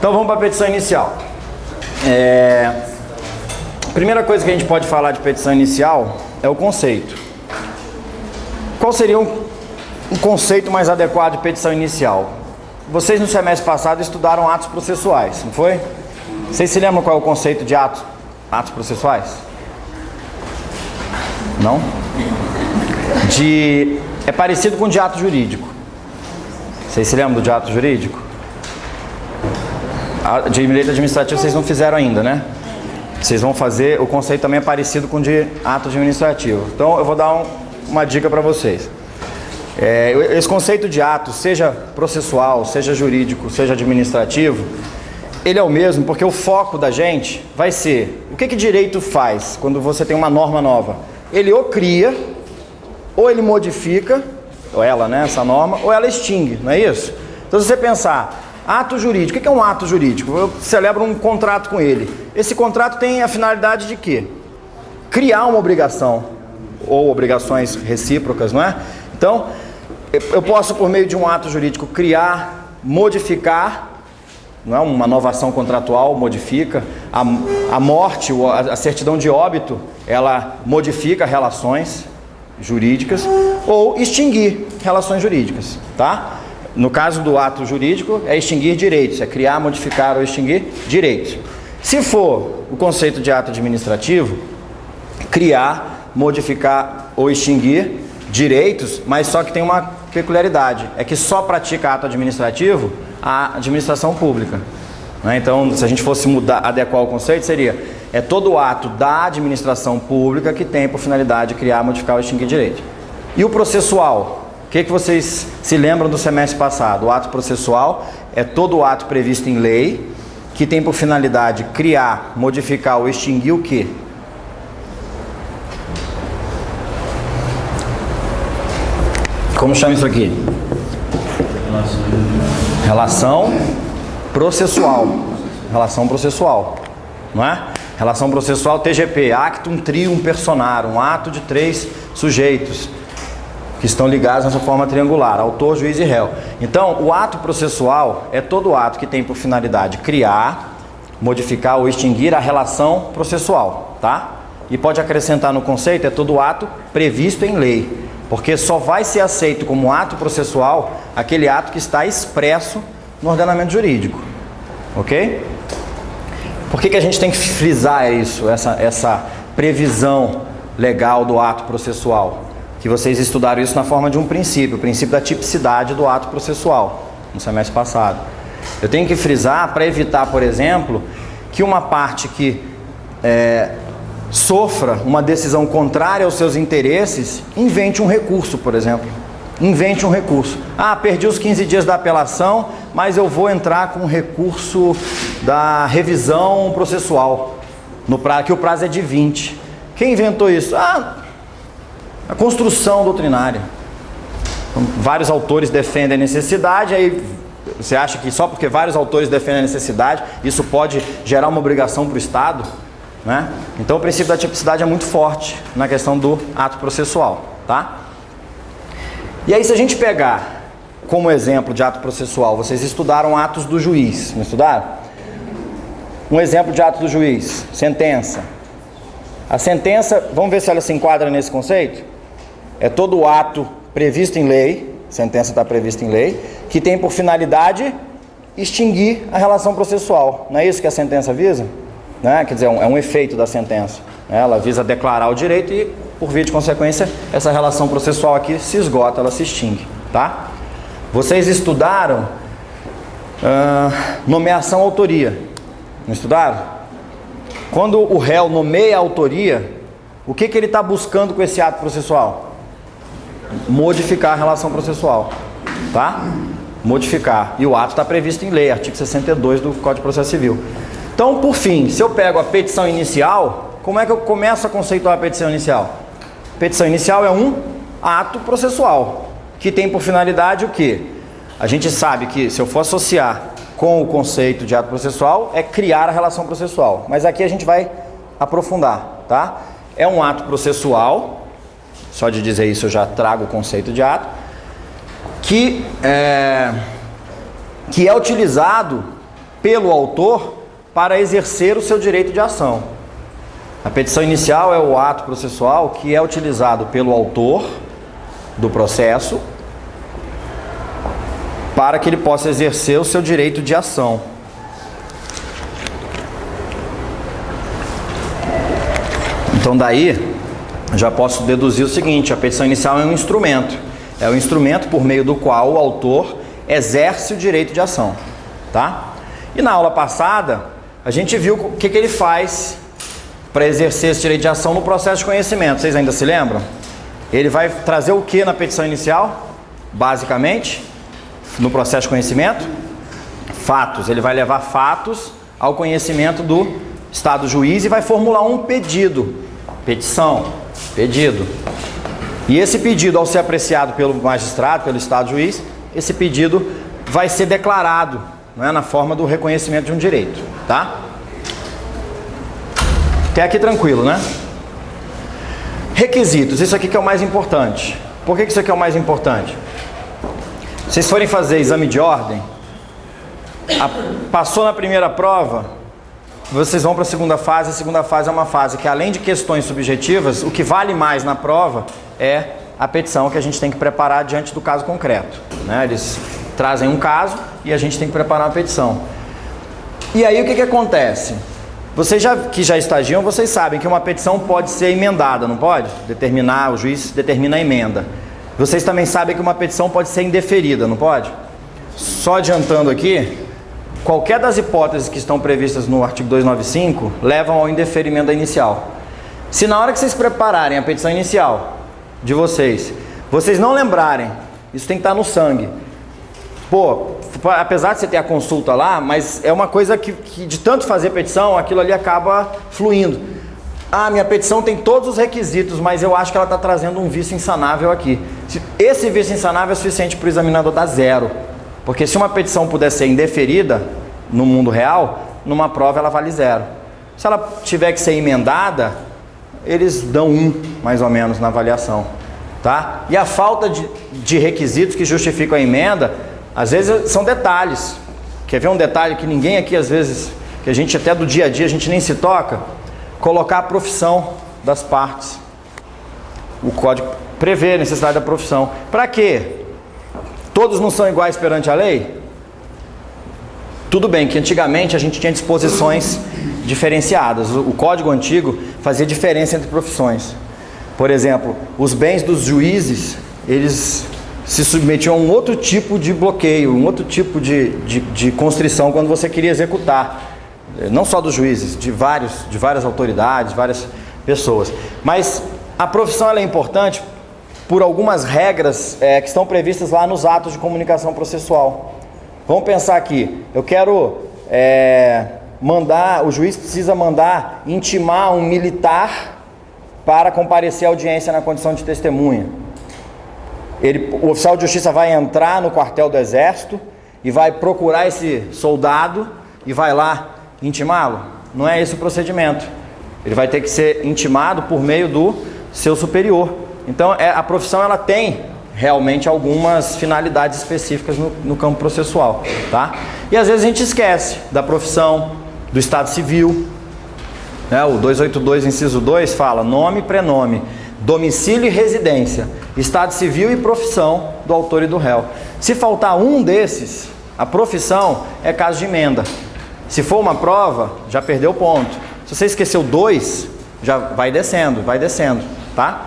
Então vamos para a petição inicial. Primeira coisa que a gente pode falar de petição inicial é o conceito. Qual seria um conceito mais adequado de petição inicial? Vocês no semestre passado estudaram atos processuais, não foi? Vocês se lembram qual é o conceito de atos processuais? Não? É parecido com o de ato jurídico. Vocês se lembram do de ato jurídico? De direito administrativo vocês não fizeram ainda, né? Vocês vão fazer, o conceito também é parecido com o de ato administrativo. Então eu vou dar uma dica para vocês. Esse conceito de ato, seja processual, seja jurídico, seja administrativo, ele é o mesmo porque o foco da gente vai ser o que direito faz quando você tem uma norma nova. Ele ou cria, ou ele modifica, ou ela, né, essa norma, ou ela extingue, não é isso? Então se você pensar, ato jurídico, o que é um ato jurídico? Eu celebro um contrato com ele. Esse contrato tem a finalidade de quê? Criar uma obrigação, ou obrigações recíprocas, não é? Então, eu posso, por meio de um ato jurídico, criar, modificar, não é? Uma novação contratual modifica, a morte, a certidão de óbito, ela modifica relações jurídicas, ou extinguir relações jurídicas, tá? No caso do ato jurídico, é extinguir direitos, é criar, modificar ou extinguir direitos. Se for o conceito de ato administrativo, criar, modificar ou extinguir direitos, mas só que tem uma peculiaridade, é que só pratica ato administrativo a administração pública, né? Então, se a gente fosse adequar o conceito, seria todo ato da administração pública que tem por finalidade criar, modificar ou extinguir direito. E o processual? O que vocês se lembram do semestre passado? O ato processual é todo ato previsto em lei que tem por finalidade criar, modificar ou extinguir o quê? Como chama isso aqui? Relação processual. Relação processual, não é? Relação processual TGP, actum trium personarum, um ato de 3 sujeitos que estão ligados nessa forma triangular, autor, juiz e réu. Então, o ato processual é todo ato que tem por finalidade criar, modificar ou extinguir a relação processual, tá? E pode acrescentar no conceito, é todo ato previsto em lei, porque só vai ser aceito como ato processual aquele ato que está expresso no ordenamento jurídico, ok? Por que a gente tem que frisar isso, essa previsão legal do ato processual? Que vocês estudaram isso na forma de um princípio, o princípio da tipicidade do ato processual, no semestre passado. Eu tenho que frisar para evitar, por exemplo, que uma parte que sofra uma decisão contrária aos seus interesses, invente um recurso, por exemplo. Invente um recurso. Perdi os 15 dias da apelação, mas eu vou entrar com um recurso da revisão processual, que o prazo é de 20. Quem inventou isso? A construção doutrinária. Então, vários autores defendem a necessidade, aí você acha que só porque vários autores defendem a necessidade, isso pode gerar uma obrigação para o Estado? Né? Então o princípio da tipicidade é muito forte na questão do ato processual, tá? E aí, se a gente pegar como exemplo de ato processual, vocês estudaram atos do juiz, não estudaram? Um exemplo de ato do juiz, sentença. A sentença, vamos ver se ela se enquadra nesse conceito? É todo ato previsto em lei, sentença está prevista em lei, que tem por finalidade extinguir a relação processual. Não é isso que a sentença visa? Né? Quer dizer, é um efeito da sentença. Ela visa declarar o direito e, por via de consequência, essa relação processual aqui se esgota, ela se extingue, tá? Vocês estudaram nomeação autoria, não estudaram? Quando o réu nomeia a autoria, o que ele está buscando com esse ato processual? Modificar a relação processual, tá? Modificar. E o ato está previsto em lei, artigo 62 do Código de Processo Civil. Então, por fim, se eu pego a petição inicial, como é que eu começo a conceituar a petição inicial? Petição inicial é um ato processual, que tem por finalidade o quê? A gente sabe que, se eu for associar com o conceito de ato processual, é criar a relação processual. Mas aqui a gente vai aprofundar, tá? É um ato processual, só de dizer isso eu já trago o conceito de ato, que é utilizado pelo autor para exercer o seu direito de ação. A petição inicial é o ato processual que é utilizado pelo autor do processo para que ele possa exercer o seu direito de ação. Então daí já posso deduzir o seguinte: a petição inicial é um instrumento. É o instrumento por meio do qual o autor exerce o direito de ação, tá? E na aula passada, a gente viu o que ele faz para exercer esse direito de ação no processo de conhecimento. Vocês ainda se lembram? Ele vai trazer o que na petição inicial? Basicamente, no processo de conhecimento? Fatos. Ele vai levar fatos ao conhecimento do Estado juiz e vai formular um pedido. Petição. Pedido. E esse pedido, ao ser apreciado pelo magistrado, pelo Estado juiz, esse pedido vai ser declarado, não é, na forma do reconhecimento de um direito, tá? Até aqui tranquilo, né? Requisitos, isso aqui que é o mais importante. Por que isso aqui é o mais importante? Se vocês forem fazer exame de ordem, passou na primeira prova, vocês vão para a segunda fase. A segunda fase é uma fase que, além de questões subjetivas, o que vale mais na prova é a petição que a gente tem que preparar diante do caso concreto, né? Eles trazem um caso e a gente tem que preparar uma petição. E aí o que acontece? Vocês que já estagiam, vocês sabem que uma petição pode ser emendada, não pode? O juiz determina a emenda. Vocês também sabem que uma petição pode ser indeferida, não pode? Só adiantando aqui, qualquer das hipóteses que estão previstas no artigo 295 levam ao indeferimento da inicial. Se na hora que vocês prepararem a petição inicial de vocês não lembrarem, isso tem que estar no sangue. Pô, apesar de você ter a consulta lá, mas é uma coisa que de tanto fazer petição, aquilo ali acaba fluindo. Ah, minha petição tem todos os requisitos, mas eu acho que ela está trazendo um vício insanável aqui. Esse vício insanável é suficiente para o examinador dar 0. Porque se uma petição puder ser indeferida no mundo real, numa prova ela vale 0. Se ela tiver que ser emendada, eles dão 1, mais ou menos, na avaliação, tá? E a falta de requisitos que justificam a emenda, às vezes são detalhes. Quer ver um detalhe que ninguém aqui, às vezes, que a gente até do dia a dia, a gente nem se toca? Colocar a profissão das partes. O código prevê a necessidade da profissão. Para quê? Todos não são iguais perante a lei? Tudo bem que antigamente a gente tinha disposições diferenciadas. O código antigo fazia diferença entre profissões. Por exemplo, os bens dos juízes, eles se submetiam a um outro tipo de bloqueio, um outro tipo de constrição quando você queria executar. Não só dos juízes, de várias autoridades, várias pessoas. Mas a profissão ela é importante por algumas regras que estão previstas lá nos atos de comunicação processual. Vamos pensar aqui, eu quero o juiz precisa mandar intimar um militar para comparecer à audiência na condição de testemunha. O oficial de justiça vai entrar no quartel do exército e vai procurar esse soldado e vai lá intimá-lo? Não é esse o procedimento. Ele vai ter que ser intimado por meio do seu superior. Então a profissão ela tem realmente algumas finalidades específicas no campo processual, tá? E às vezes a gente esquece da profissão, do estado civil, né? O 282 inciso 2 fala nome e prenome, domicílio e residência, estado civil e profissão do autor e do réu. Se faltar um desses, a profissão é caso de emenda. Se for uma prova, já perdeu ponto. Se você esqueceu 2, já vai descendo, tá?